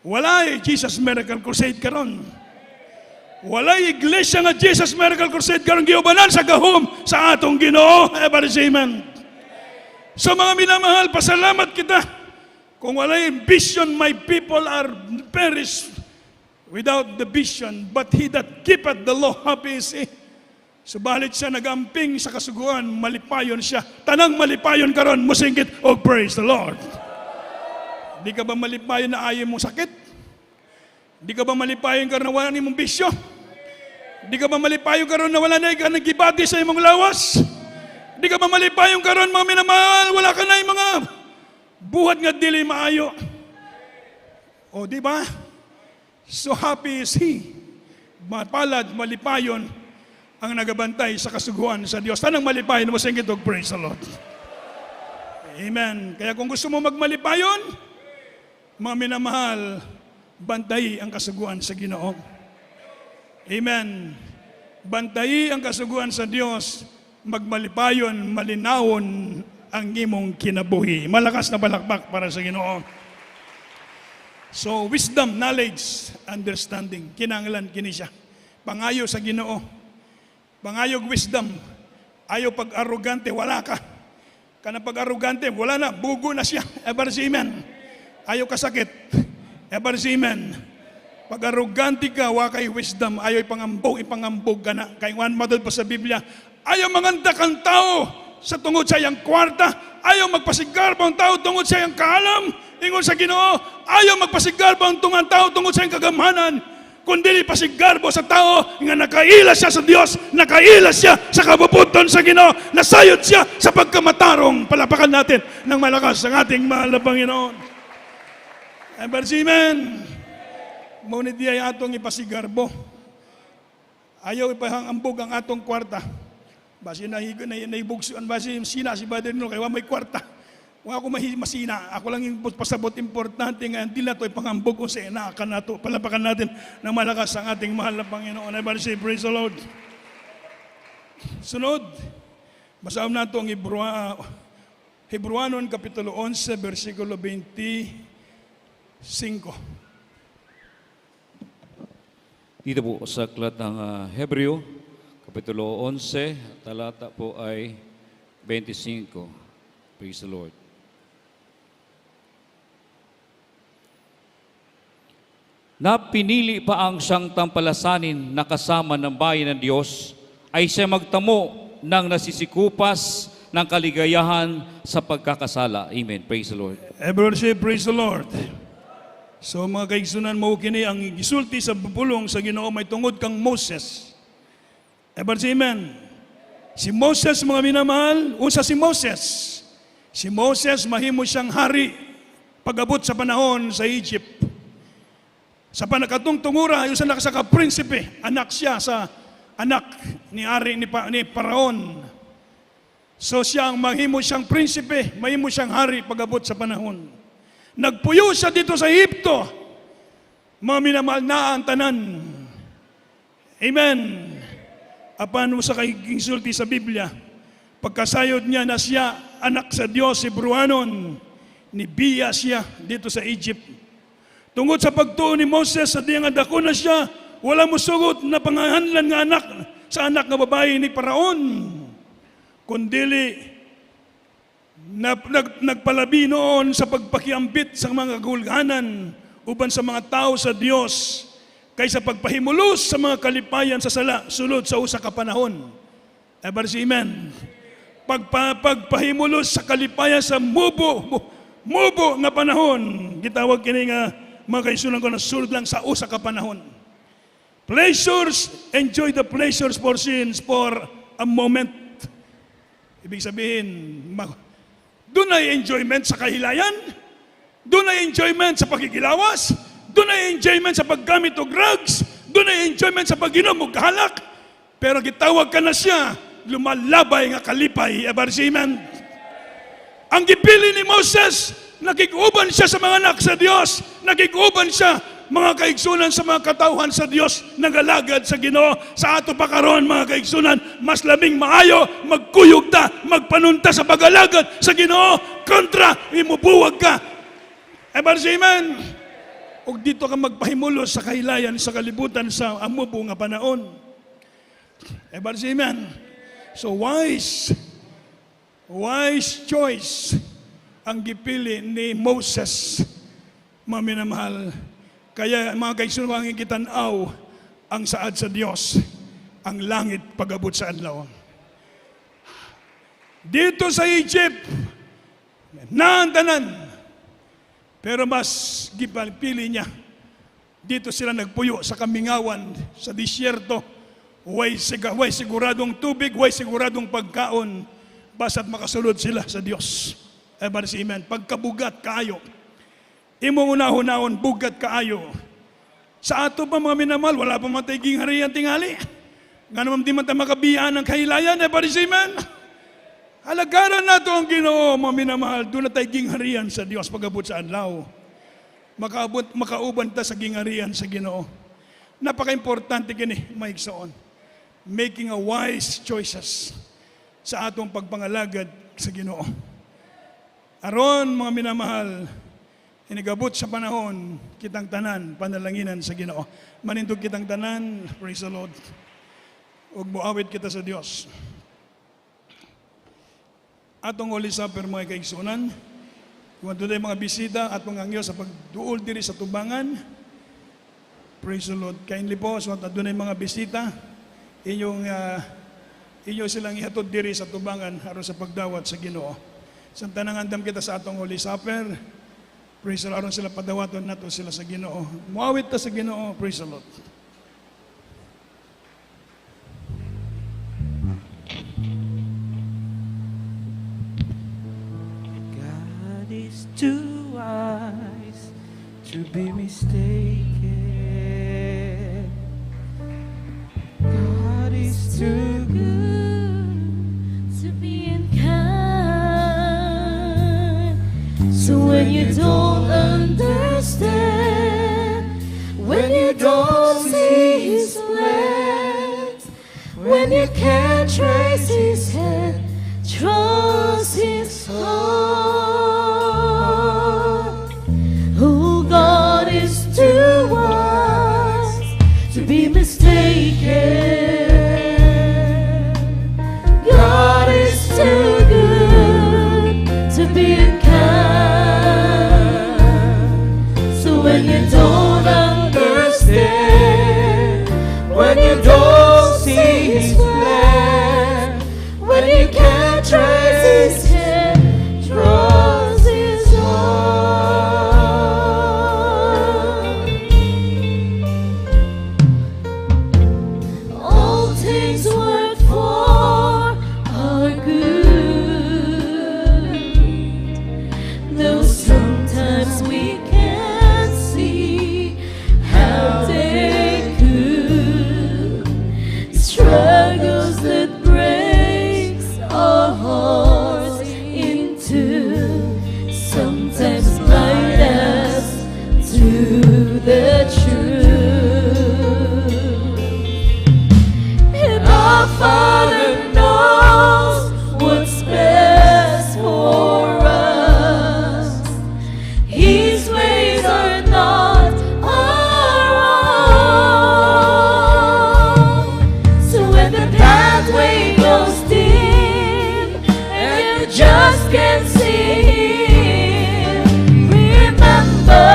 wala Jesus Miracle Crusade karon. Wala iglesia nga Jesus Miracle Crusade karon giubanan sa gahom sa atong Ginoo. Ever see, amen. So mga minamahal, pasalamat kita. Kung wala yung vision, my people are perish without the vision, but he that keepeth the law, happy is he. Subalit siya nagamping sa kasuguan, malipayon siya. Tanang malipayon karon, musingkit, oh praise the Lord. Di ka ba malipayon na ayaw mong sakit? Di ka ba malipayon karon na wala ni mong bisyo? Di ka ba malipayon karon na wala na ka nagibati sa imong lawas? Di ka ba malipayon karon mga minamahal, wala ka na yung mga buhat nga dili maayo? O di ba? So happy is he. Mapalad, malipayon ang nagabantay sa kasuguan sa Diyos. Tanang malipayon mo sa ingitog, praise the Lord. Amen. Kaya kung gusto mo magmalipayon, mga minamahal, bantayi ang kasuguan sa Ginoo. Amen. Bantayi ang kasuguan sa Diyos, magmalipayon, malinawon ang imong kinabuhi. Malakas na balakbak para sa Ginoo. So, wisdom, knowledge, understanding. Kinanglan kini siya. Pangayo sa Ginoo. Pangayog wisdom. Ayaw pag-arrogante, wala ka. Kana pag-arrogante, wala na. Bugo na siya. Ever see, amen. Ayaw kasakit. Ever see, amen. Pag-arrogante ka, wakay wisdom. Ayaw ipangambog ka na. Kaya one matod pa sa Biblia, ayaw mangandak ang tao sa tungod sa iyang kwarta. Ayaw magpasigarbo ang tao tungod sa iyang kaalam. Ingon sa Ginoo, ayaw magpasigarbo ang tungang tao tungod sa iyang kagamhanan, kundi pasigarbo sa tao nga nakailas siya sa Diyos, nakailas siya sa kabubuton sa Ginoo, nasayod siya sa pagkamatarong. Palapakan natin ng malakas ang ating mahal na Panginoon. Amen. Ngunit di ay atong ipasigarbo. Ayaw ipahangambog ang atong kwarta. Basi naibugsuan, basi sina si Brother no, kaya may kwarta. Kung ako masina, ako lang yung pasabot importante nga, hindi na ito ipangambog kung sa inaakan na ito. Palapakan natin ng malakas ang ating mahal na Panginoon. Everybody say, praise the Lord. Sunod, basahin na ito ang Hebrewanon, Kapitulo 11, versikulo 25. Dito po sa aklat ng Hebreo, Kapitulo 11, talata po ay 25. Praise the Lord. Na pinili pa ang siyang tampalasanin na kasama ng bayan ng Diyos, ay siya magtamo ng nasisikupas ng kaligayahan sa pagkakasala. Amen. Praise the Lord. Everyone say, praise the Lord. So mga kaigsunan mo, kini ang gisulti sa pulong sa Ginoo may tungod kang Moses. Everyone say, amen. Si Moses, mga minamahal, unsa si Moses? Si Moses, mahimo siyang hari pag-abot sa panahon sa Egypt. Sa panakatong tungura, yung sa nakasaka-prinsipe, anak siya sa anak ni Ari ni Paraon. So siyang mahimo siyang prinsipe, mahimo siyang hari pag-abot sa panahon. Nagpuyo siya dito sa Egypto. Mga minamahal na ang tanan. Amen. Apan sa kaigsulti sa Biblia, pagkasayod niya na siya anak sa Diyos, Hebrewanon, nibiya siya dito sa Egypt. Tungod sa pagtuon ni Moses, sa diyang dako na siya, wala mo sugot na pangahanlan nga anak sa anak nga babae ni Paraon. Kundili, nagpalabi noon sa pagpakiambit sa mga kagulganan uban sa mga tao sa Diyos kaysa pagpahimulos sa mga kalipayan sa sala sulod sa usa ka panahon. Ever see, amen. Pagpahimulos sa kalipayan sa mubo nga panahon, gitawag kini nga mga kaisunan ko na sulod lang sa usa ka panahon. Pleasures, enjoy the pleasures for sins for a moment. Ibig sabihin, doon ay enjoyment sa kahilayan, doon ay enjoyment sa pakikilawas, doon ay enjoyment sa paggamit og drugs, doon ay enjoyment sa pag-inom og halak. Pero gitawag ka na siya, lumalabay nga kalipay, ever see, amen. Ang gipili ni Moses, nakikuban siya sa mga anak sa Diyos, nakikuban siya mga kaigsunan sa mga katauhan sa Dios nagalagad sa Ginoo. Sa ato pa karon mga kaigsunan, mas labing maayo magkuyog ta, magpanunta sa pagalagad sa Ginoo kontra imubuwag ka. Amen. Ug dito ka magpahimulos sa kahilayan sa kalibutan sa amubo nga panahon. Amen. So wise choice ang gipili ni Moses, mga minamahal. Kaya mga kaigsunan, ang kitanaw ang saad sa Dios, ang langit pag-abot sa adlaw. Dito sa Egypt, naantanan, pero mas gipili niya. Dito sila nagpuyo sa kamingawan, sa disyerto. Way siguradong tubig, way siguradong pagkaon, basta't makasulod sila sa Dios. Amen. Pagkabugat kaayo, imong unahon-ahon bugat kaayo. Sa ato pa mga minamahal, wala pa matay harian tingali. Nga naman di man tayo makabiyaan ng kahilayan. Amen. Halagaran nato ang Ginoo, mga minamahal. Doon na tayo gingharian sa Dios pag-abot sa adlaw. Makauban ta sa gingharian sa Ginoo. Napaka-importante kini, maigsoon. Making a wise choices sa atong pagpangalagad sa Ginoo. Aron, mga minamahal, inigabot sa panahon, kitang tanan, panalanginan sa Ginoo. Manindog kitang tanan, praise the Lord. Ug muawit kita sa Dios. Atong Holy Supper, mga kaigsunan, kung doon mga bisita at mga angyo sa pagduol diri sa tubangan, praise the Lord. Kindly po, so doon mga bisita, inyo silang ihatod diri sa tubangan aron sa pagdawat sa Ginoo. Sa tanang andam kita sa atong Holy Supper, praise the Lord, aron sila padawaton nato sila sa Ginoo. Muawit ta sa Ginoo, praise the Lord. God is too wise to be mistaken. God is too good to be unkind. So when you don't understand, when you don't see His plans, when you can't trace His hand, trust His heart. Oh, God is too wise to be mistaken. God is too good to be kind. So when you don't understand, when you don't see His plan, when you can't trace His hand, trust His heart. All things work for our good, though sometimes we can't see how they could. Struggles that breaks our hearts in two, sometimes blind us to the truth. And our Father knows what's best for us. His ways are not our own. So when the pathway goes dim and you just can't see Him, remember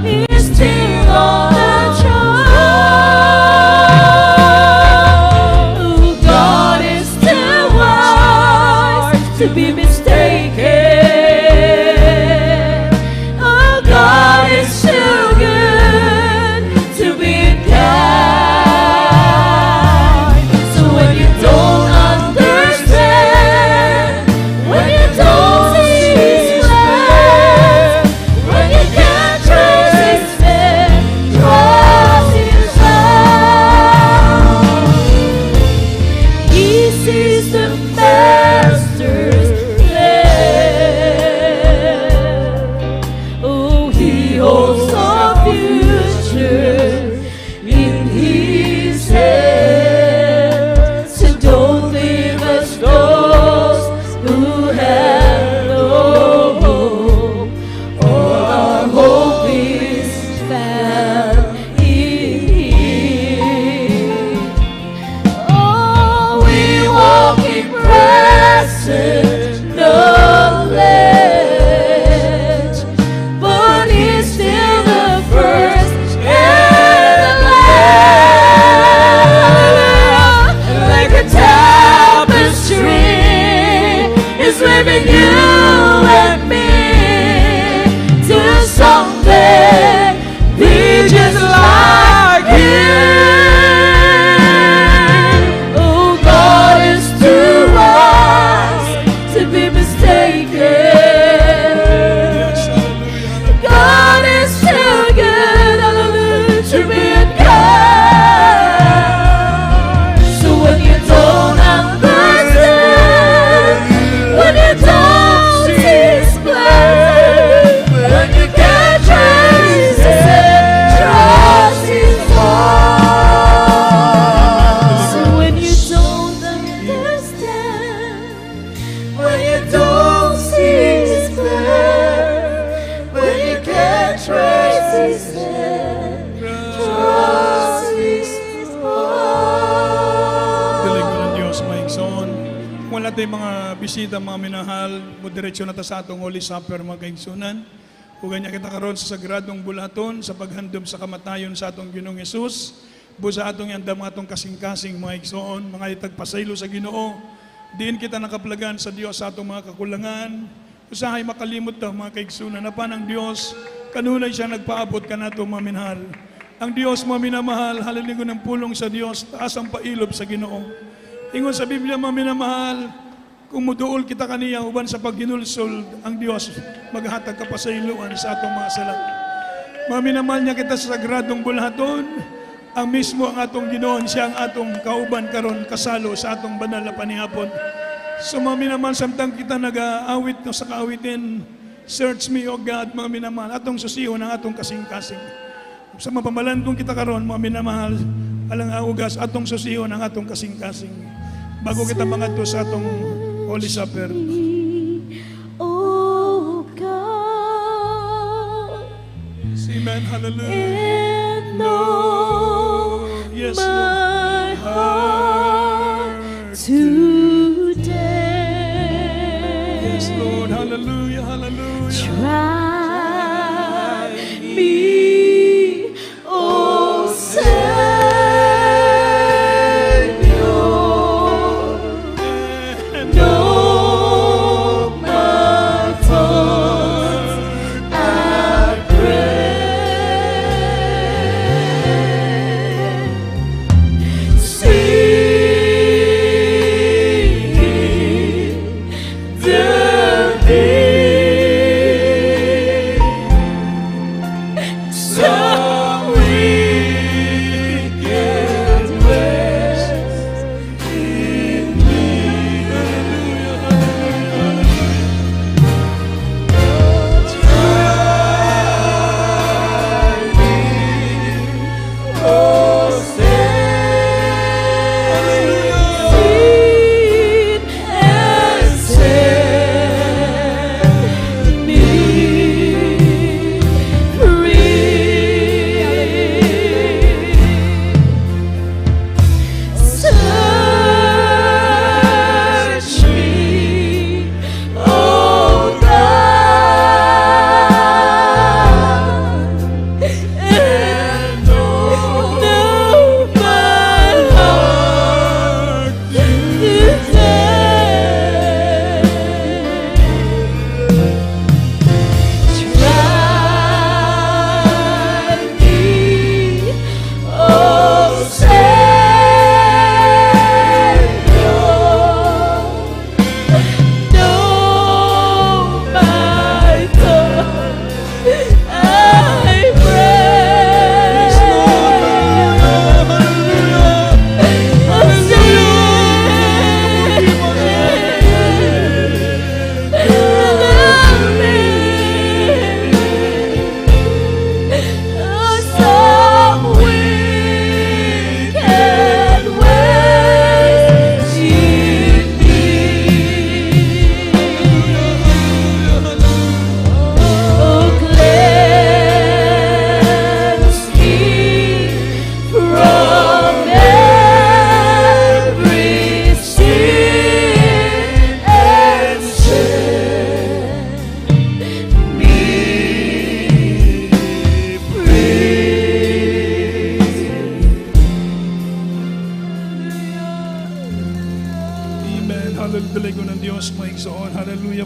He's still on the throne. Oh, God is too wise to be mistaken. Oh, God is too good to be kind. So when you don't understand, when you don't see His plan, when you can't trace His hand, trust His heart. He sees the Master's plan. you and me to someday be just like you. Oh, God is too wise to be mistaken. Yes, hallelujah. God is too good, hallelujah, to be unkind. So when you don't understand, when you don't see His plan, when you can't trace His hand, trust His heart. So when you don't understand, when you don't see His plan, when you can't trace His hand, trust His heart. Galing ko ng Diyos, maigsoon. Kung wala tayong mga bisita, mga minahal, moderetsyo na ta sa atong Holy Supper, mga kaigsunan. Kung ganyan kita karon sa sagradong bulaton, sa paghandom sa kamatayon sa atong Ginoong Yesus, busa atong yanda mga atong kasing-kasing, mga igsoon, mga itagpasaylo sa Ginoo. Diin kita nakaplagan sa Dios sa atong mga kakulangan. Usahay makalimot daw, mga kaigsunan, na pa ng Diyos, kanunay siya nagpaabot ka na ito, mga minahal. Ang Diyos, mga minamahal, haliligo ng pulong sa Diyos, taas ang pailob sa Ginoo. Ingon sa Biblia, mga minamahal, kung muduol kita kaniya, uban sa pagginulsol, ang Diyos, maghatag kapasayloan sa atong mga sala. Mga minamahal niya kita sa sagradong bulaton, ang mismo ang atong Ginoon, siya ang atong kauban karon kasalo sa atong banal na panihapon. So mga minamahal, samtang kita nag-aawit no, sa kaawitin, search me, O God, mga minamahal, atong susiyo ng atong kasing-kasing. Sa mapamalan kong kita karon, mga minamahal, alang augas, atong susiyo ng atong kasing-kasing. Bago kita mga to sa atong Holy Supper. Oh God, Amen, hallelujah. and know Yes, my Lord. heart today. Yes, Lord, hallelujah, hallelujah. Try me, oh Savior. Know my thoughts, I pray. See the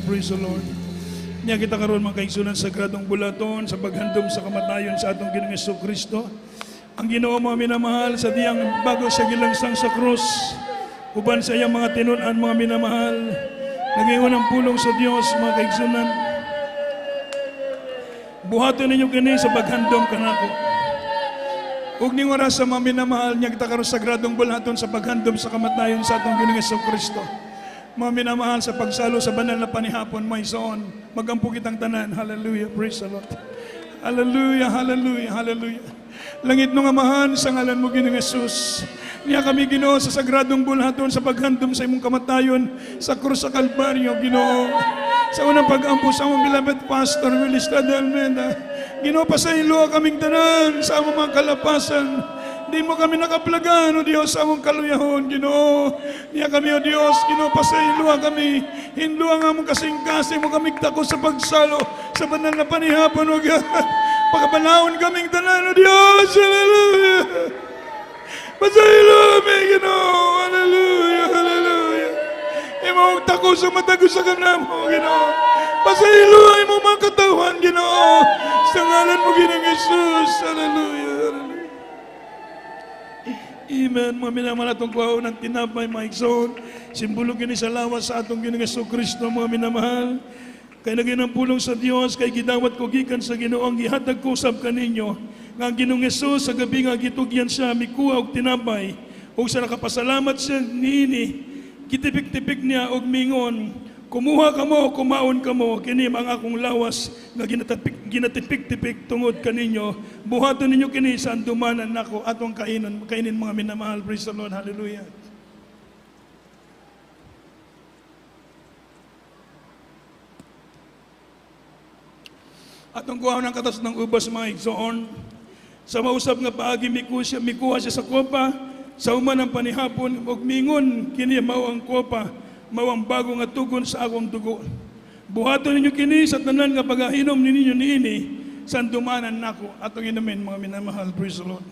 Praise the Lord. Niya kita karon mga kaigsunan sa gradong bulaton, sa paghandom sa kamatayon sa atong Ginoong Jesucristo. Ang Ginoo mga minamahal sa diyang bago sa gilangsang sa krus, uban sa iyang mga tinunan mga minamahal, nag-iwan ang pulong sa Dios mga kaigsunan. Buhaton ninyo kini sa paghandom kanako. Ug ning oras sa mga minamahal niya kita karon sa gradong bulaton sa paghandom sa kamatayon sa atong Ginoong Jesucristo. Mga minamahal sa pagsalo sa banal na panihapon, may soon, magampo kitang tanan. Hallelujah, praise the Lord. Hallelujah, hallelujah, hallelujah. Langit nung amahan sa ngalan mo Ginoong Hesus. Niya kami Ginoo sa sagradong bulhaton sa paghandom sa imong kamatayon sa krus sa Kalbaryo, Ginoo. Sa unang pag-ampo sa among beloved Pastor Willis Almeida, Ginoo, pasaylo kaming tanan sa among mga kalapasan. Di mo kami nakaplagan, O Diyos, sa among kaluyahon, Ginoo. Niya kami, O Diyos, Ginoo, pasaylo kami. Hinlo ang among kasing-kasing mo kami tako sa pagsalo sa banal na panihapon, O God. Pagkapanahon kaming tanan, O Diyos, hallelujah. Pasaylo kami, Ginoo, hallelujah, hallelujah. Imong tako sa matago sa kanamo, Ginoo. Pasaylo ang imong mga katawan, Ginoo. Sa ngalan mo, Ginoong Jesus, hallelujah, hallelujah. Amen. Mga minamahal atong kuhaon ng tinapay, mga igsoon. Simbolo kini sa lawas sa atong Ginoong Jesucristo, mga minamahal. Kay naginang sa Dios, kay gidawat ko gikan sa Ginoo ang gihatag ko usab kaninyo. Nga ang Ginoong Jesus sa gabi nga gitugyan siya mikuha og tinapay. Ug sa nakapasalamat siya niini, kitipik-tipik niya og mingon, kumuha kamo, kumaon kamo, kini ang akong lawas nga ginatipik-tipik tungod kaninyo. Buhaton ninyo kini sa andumanan nako atong kainin mga minamahal. Praise the Lord. Hallelujah. Atong kuha ng katas ng ubas mga igsoon. Sa mausap nga paagi mikuha siya sa kopa, sa uman ng panihapon ug mingon kini mao ang kopa, mao ang bago nga tugon sa akong dugo. Buhaton ninyo kini sa tanan nga pagahinom ninyo niini sa andumanan nako atong inumin mga minamahal. Praise the Lord.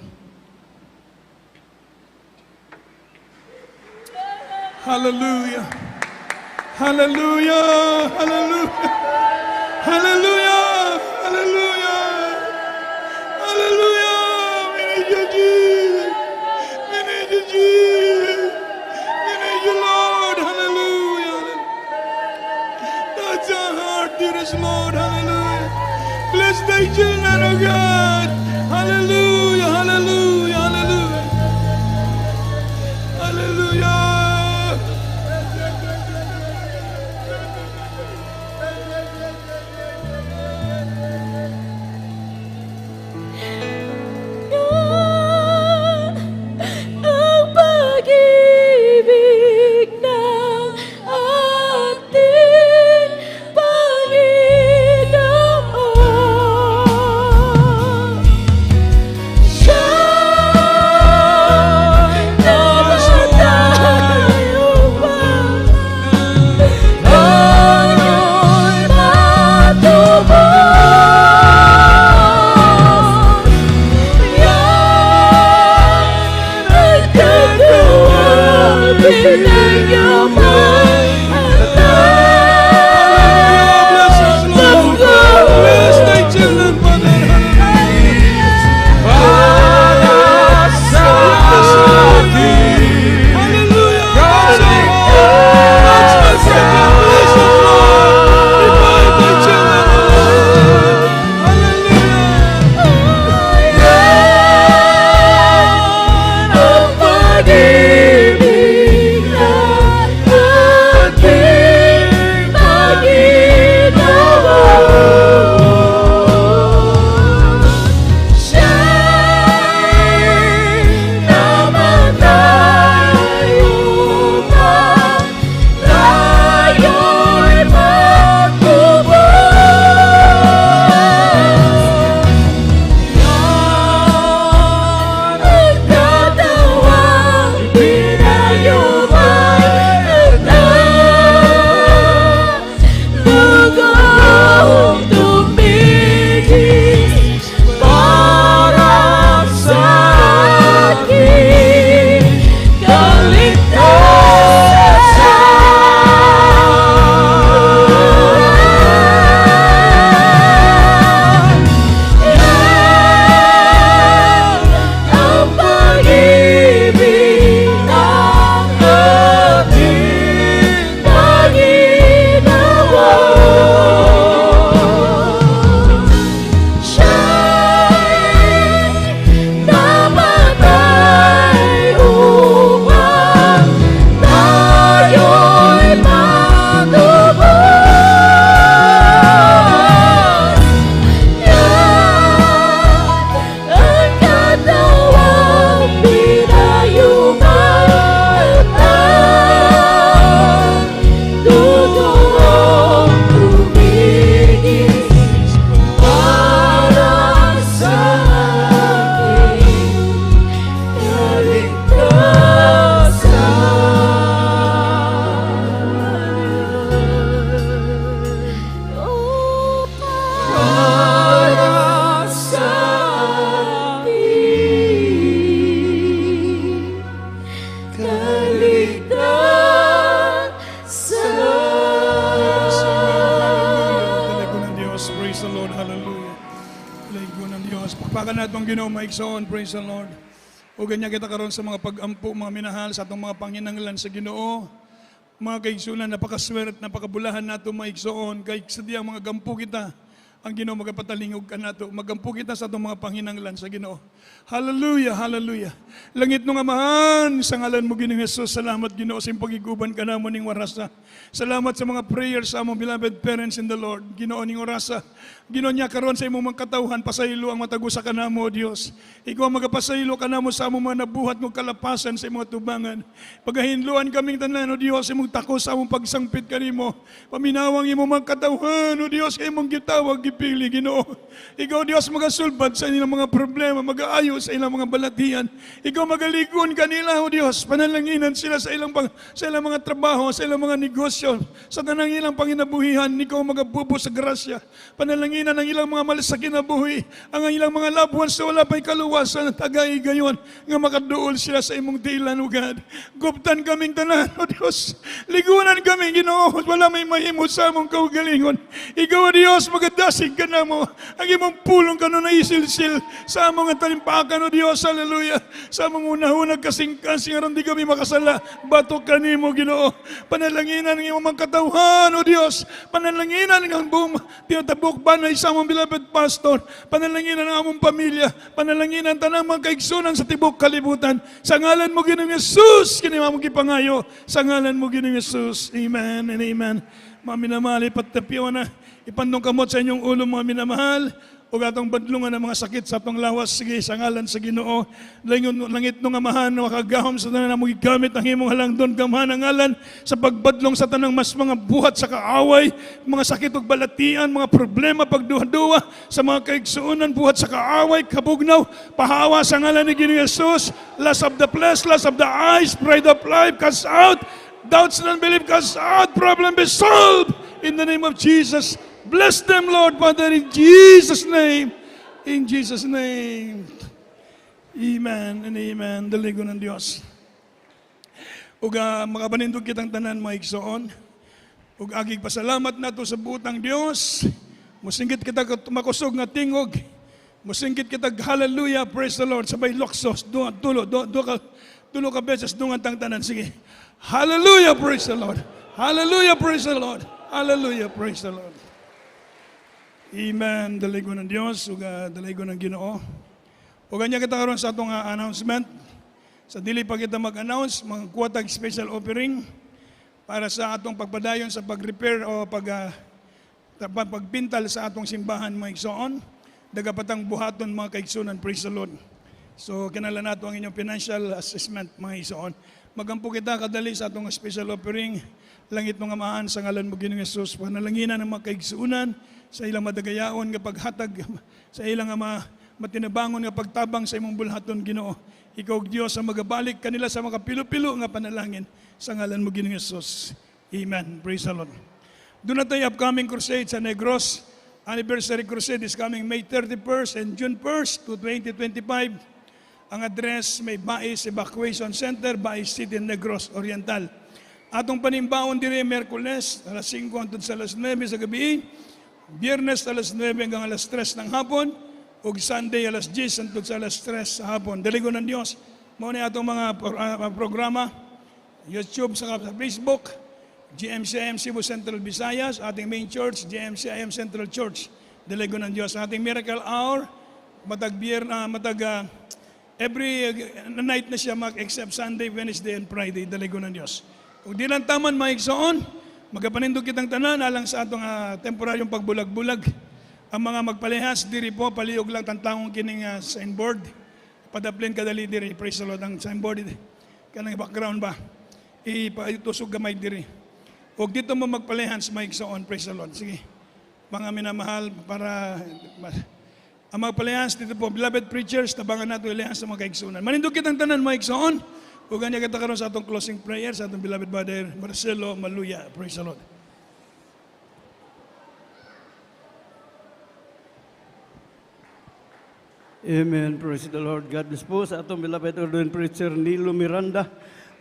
Hallelujah. Hallelujah. Hallelujah. Hallelujah. Hallelujah. Hallelujah. We need you, Jesus. We need you, Jesus. We need you, Lord. Hallelujah. Touch our heart, dearest Lord. Hallelujah. Bless thy children, O God. Hallelujah. Hallelujah. Hallelujah. Hallelujah. Ang pag-ibig ng ating Panginoon. Siya Diyos. Pakpakan natin ang Ginoo maigsoon. Praise the Lord. O ganyan kita karon sa mga pag-ampo, mga minahal, sa atong mga panginanglan sa Ginoo. Mga kaigsunan, napakaswerte, napakabulahan nato maigsoon. Kay sa diyang mga gampo kita, ang Ginoo magapatalingog ka nato. Magampo kita sa atong mga panginanglan sa Ginoo. Hallelujah, hallelujah. Langit nung amahan, sa ngalan mo Ginoong Hesus, salamat Ginoo sa iyong pagiguban ka namon ning warasa. Salamat sa mga prayers sa among beloved parents in the Lord. Ginoo ning orasa. Ginoo niya karon sa imong mga katawhan, pasaylo ang matagusa ka namo, Dios. Ikaw ang magapasaylo ka namo sa among mga nabuhat ng kalapasan sa imong tubangan. Pagahinluan kaming tanan, O Dios, imong takos sa among pagsangpit kanimo. Paminawang imong mga katawhan, O Dios, kay imong gitawag gipili, Ginoo. Ikaw, Dios, magasulbad sa ilang mga problema, mag-aayo sa ilang mga balatian. Ikaw magaligon kanila, O Dios, panalanginan sila sa ilang mga trabaho, sa ilang mga negosyo, sa tanang ilang panginabuhihan. Ikaw magabubo sa grasya. Panalanginan ang ilang mga malasakin na buhi, ang ilang mga labuan sa wala pa'y kaluwasan at tagay gayon, nga makaduol sila sa imong tilan, O God. Guptan kaming tanan, O Dios. Ligunan kami, Ginoo, wala may mahimo sa among kaugalingon. Ikaw, O Dios, magadasig ka na mo. Ang imong pulong ka na isilsil sa among talimpakan, O Dios, hallelujah. Sa among unahunag kasing-kasing, aron di kami makasala. Batok ka nimo, Ginoo. Panalanginan ng imong mga katawhan, O Dios. Panalanginan ng buong tinatabok banay sa among beloved pastor. Panalanginan ng among pamilya. Panalanginan tanang mga kaigsunan sa tibok kalibutan. Sa ngalan mo, Ginoong Yesus, kinimamong kipangayo. Sa ngalan mo, Ginoong Yesus. Amen and amen. Mga minamahal, ipatapyaw na. Ipandong kamot sa inyong ulo, mga minamahal. O atong badlungan ng mga sakit sa atong lawas, sige, sa ngalan sa Ginoo. Langit nung amahan, makagahom sa tanan na mo gigamit ang himong halangdon kamahan ang ngalan sa pagbadlong sa tanang mas mga buhat sa kaaway, mga sakit ug balatian, mga problema, pagduha-duha sa mga kaigsuonan, buhat sa kaaway, kabugnaw, pahawa sa ngalan ni Ginoong Yesus, lust of the flesh, lust of the eyes, pride of life, cast out, doubts and unbelief, cast out, problem be solved in the name of Jesus. Bless them, Lord, Father, in Jesus' name. In Jesus' name. Amen and amen. Daligo ng Diyos. Ug makabanindog kitang tanan, mga igsoon. Ug agig pasalamat nato sa butang Dios. Musinggit kita makusog nga tingog. Musinggit kita hallelujah, praise the Lord. Sabay loksos, tulo ka beses dungan tang tanan. Sige. Hallelujah, praise the Lord. Hallelujah, praise the Lord. Hallelujah, praise the Lord. Amen. Daligo ng Diyos, ug daligo ng Ginoo. Ug kanya kita karon sa atong announcement. Sa dili pa kita mag-announce, mga kuwatag special offering para sa atong pagpadayon sa pag-repair o pagpintal sa atong simbahan, mga igsoon. Dagapatang buhaton, mga kaigsunan, praise the Lord. So kinahanglan nato ang inyong financial assessment, mga igsoon. Magampo kita kadali sa atong special offering. Langit ng amahan sa ngalan mo, Ginoong Yesus. Panalanginan ng mga kaigsuunan sa ilang madagayaon nga paghatag, sa ilang matinabangon nga pagtabang sa imong bulhaton, Ginoo. Ikaw, Diyos, ang magabalik kanila sa mga pilo-pilo nga panalangin sa ngalan mo, Ginoong Yesus. Amen. Praise the Lord. Doon na tayo upcoming crusade sa Negros. Anniversary crusade is coming May 31st and June 1st to 2025. Ang address may Bais Evacuation Center, Bais City, Negros Oriental. Atong panimbaon dire Merkules, alas 5 hangtod sa alas 9 sa gabi. Biyernes alas 9 hanggang alas 3 ng hapon. Ug Sunday alas 10 hangtod sa alas 3 sa hapon. Daligo ng Dios. Mao ni atong mga programa. YouTube sa Facebook. GMCIM Cebu Central Visayas. Ating main church, GMCIM Central Church. Daligo ng Dios. Ating Miracle Hour. Every night na siya except Sunday, Wednesday, and Friday. Daligo ng Dios. Kung di lang taman, mga igsoon, magapanindog kitang tanan alang sa atong temporaryong pagbulag-bulag. Ang mga magpalihas, diri po, paliog lang tantangong kining signboard. Padaplin kadali diri, praise the Lord, ang signboard, kanang background ba? Itusog gamay diri. Huwag dito mo magpalihans, mga igsoon, praise the Lord. Sige, mga minamahal, para ang magpalihans dito po, beloved preachers, tabangan nato ilihans sa mga kaigsunan. Manindog kitang tanan, mga igsoon. Ug kanya kita karon sa atong closing prayer sa atong beloved brother Marcelo Maluya. Praise the Lord. Amen. Praise the Lord. God bless po sa atong beloved ordained preacher Nilo Miranda.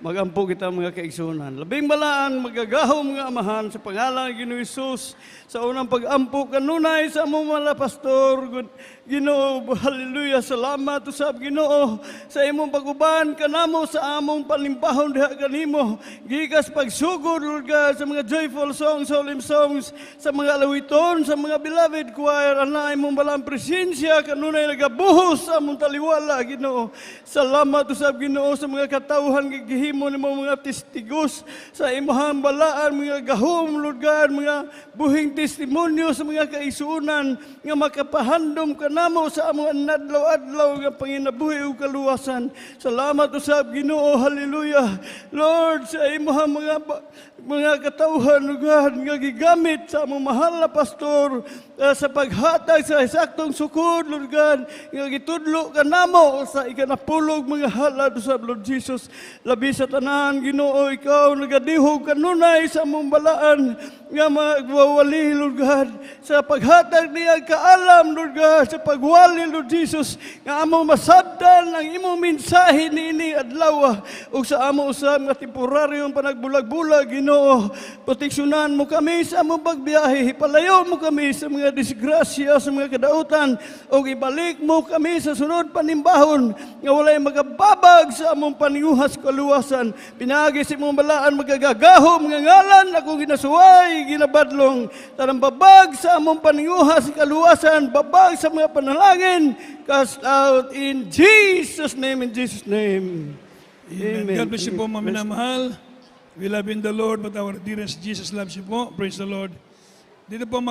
Magampo kita mga kaigsunan. Labing balaan, magagahom nga amahan sa pangalan ng Ginoong Hesus sa unang pag-ampo kanunay sa among mga pastor. Ginoo, hallelujah, salamat usab Ginoo sa imong paguban kanamo sa among panimbahon diha kanimo. Gikas pagsugod Lord God sa mga joyful songs, solemn songs, sa mga alawiton, sa mga beloved choir, ana imong balang presensya kanunay nagabuhos sa among taliwala Ginoo. Salamat usab Ginoo sa mga katawhan gihimo nimo mga testigos sa imong balaan, mga gahom Lord God, mga buhing testimonyo sa mga kaisunan nga makapahandom kanamo sa among nadlaw-adlaw nga panginabuhi ug kaluwasan. Salamat usab Ginoo, hallelujah. Lord, sa imong mga katawhan Lord God nga gigamit sa among mahal na pastor sa paghatag sa saktong sukod Lord God nga gitudlo kanamo sa ikanapulog mga halad usab Lord Jesus. Labi sa tanan Ginoo, ikaw nagadihog kanunay sa among balaan nga magwawali Lord God sa paghatag niya kaalam Lord God sa pagwali Lord Jesus nga among masabdan ang imong mensahe niini adlaw ug sa among usab nga temporaryong panagbulag-bulag Ginoo, proteksyonan mo kami sa among pagbiyahe, hipalayo mo kami sa mga disgrasya, sa mga kadautan ug ibalik mo kami sa sunod panimbahon nga walay magababag sa among paninguhas kaluwasan. Pinaagi sa imong balaan magagagahom nga ngalan ako ginasuway ginabadlong tanang babag sa among paninguhas kaluwasan, babag sa mga panalangin, cast out in Jesus' name, in Jesus' name. Amen. God bless you po, mga minamahal. We love in the Lord, but our dearest Jesus loves you po. Praise the Lord. Dito po